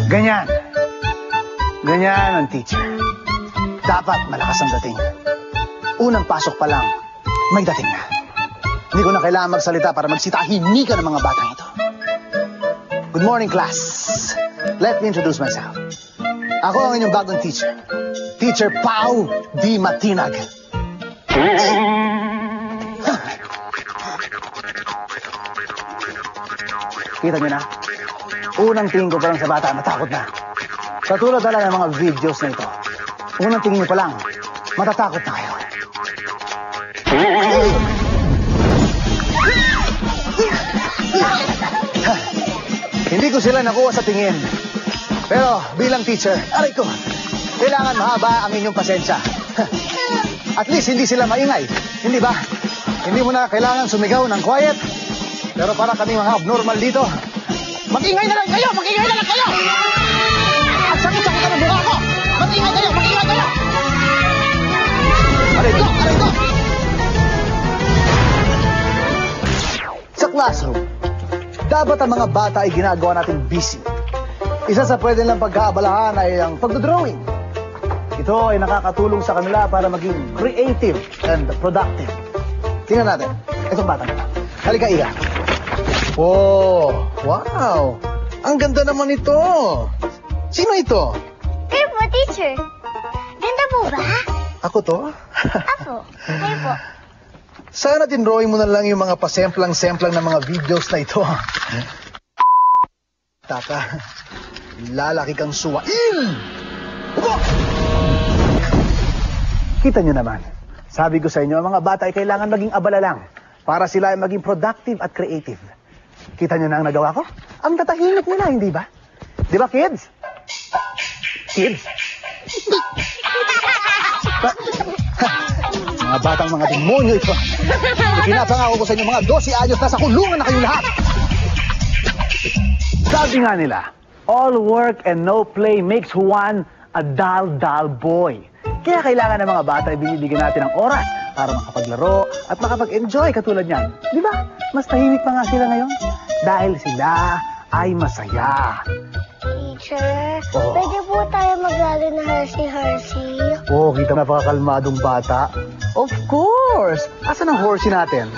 Ganyan. Ganyan ang teacher. Dapat malakas ang dating. Unang pasok pa lang, may dating na. Hindi ko na kailangan magsalita para magsitahimikan ng mga batang ito. Good morning, class. Let me introduce myself. Ako ang inyong bagong teacher. Teacher Pau Di Matinag. Kita niyo na? Unang tingin ko pa lang sa bata, natakot na. Katulad talaga ng mga videos na ito. Unang tingin niyo pa lang, matatakot na kayo. Hindi ko sila nakuha sa tingin. Pero bilang teacher, aray ko, kailangan mahaba ang inyong pasensya. At least hindi sila maingay. Hindi ba? Hindi mo na kailangan sumigaw ng quiet. Pero para kami mga abnormal dito, mag-ingay na lang kayo! Mag-ingay na lang kayo! At sakit-sakit ka ng buka ko! Mag-ingay kayo! Mag-ingay kayo! Aray ko! Aray ko! Sa classroom, dapat ang mga bata ay ginagawa natin busy. Isa sa pwede lang pagkaabalahan ay ang pagdodrawing. Ito ay nakakatulong sa kanila para maging creative and productive. Tingnan natin. Itong bata na. Halika, Iga. Oh, wow! Ang ganda naman ito! Sino ito? Kayo po, teacher. Ganda po ba? Ako to? Apo, kayo po. Sana dinrawing mo na lang yung mga pasemplang-semplang ng mga videos na ito. Tata, lalaki kang suwain! Upo! Kita nyo naman, sabi ko sa inyo, ang mga bata ay kailangan maging abala lang para sila ay maging productive at creative. Kita nyo na ang nagawa ko? Ang tatahimik nila, hindi ba? Di ba, kids? Kids? Mga batang mga demonyo ito. Pinapangako ko sa inyo, mga 12 anyos, nasa kulungan na kayo lahat. Sabi nga nila, all work and no play makes Juan a dull boy. Kaya kailangan ng mga bata ay binibigyan natin ng oras para makapaglaro at makapag-enjoy katulad niyan. Di ba? Mas tahimik pa nga sila ngayon dahil sila ay masaya. Teacher, pwede po tayo maglaro na Hershey. Oh, kita napakakalmadong bata. Of course! Asan ang horsey natin?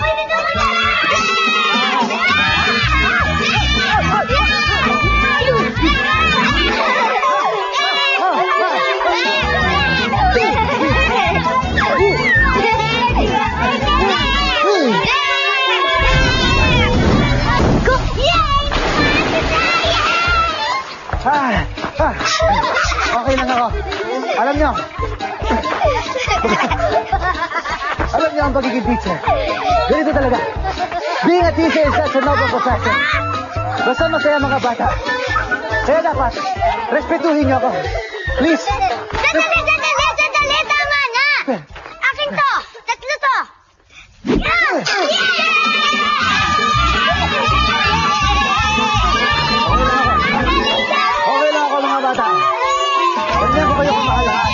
Okay lang ako. Alam niyo ang pagiging teacher. Ganito talaga. Being a teacher is such a noble profession. Basta masaya mga bata. Kaya dapat, respetuhin niyo ako. Please. Sandali, tama na! Akin to! Tatlo to! Okay lang ako mga bata. Ganyan ko kayo kamahalaan.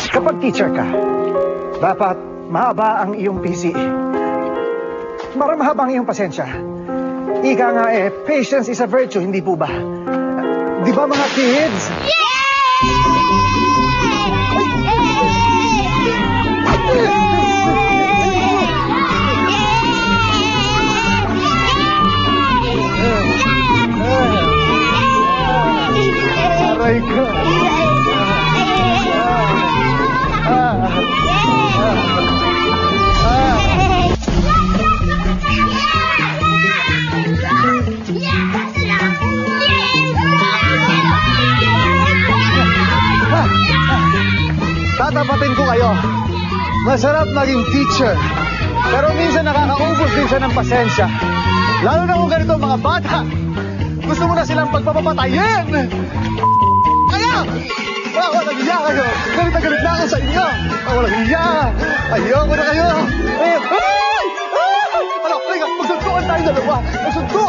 Kapag teacher ka, dapat mahaba ang iyong PC. Para mahaba ang iyong pasensya. Ika nga patience is a virtue, hindi po ba? Di ba mga kids? Aray ko. Tatapatin ko kayo. Masarap maging teacher. Pero minsan nakakaubos din siya ng pasensya. Lalo na kung ganito mga bata. Gusto mo na silang pagpapatayin. Kaya! Baka nagiya kayo. Galit na ako sa inyo. walang hiya. Ayoko na kayo. Ay! Ano, teka, magsuntukan tayo dalawa. Magsuntukan!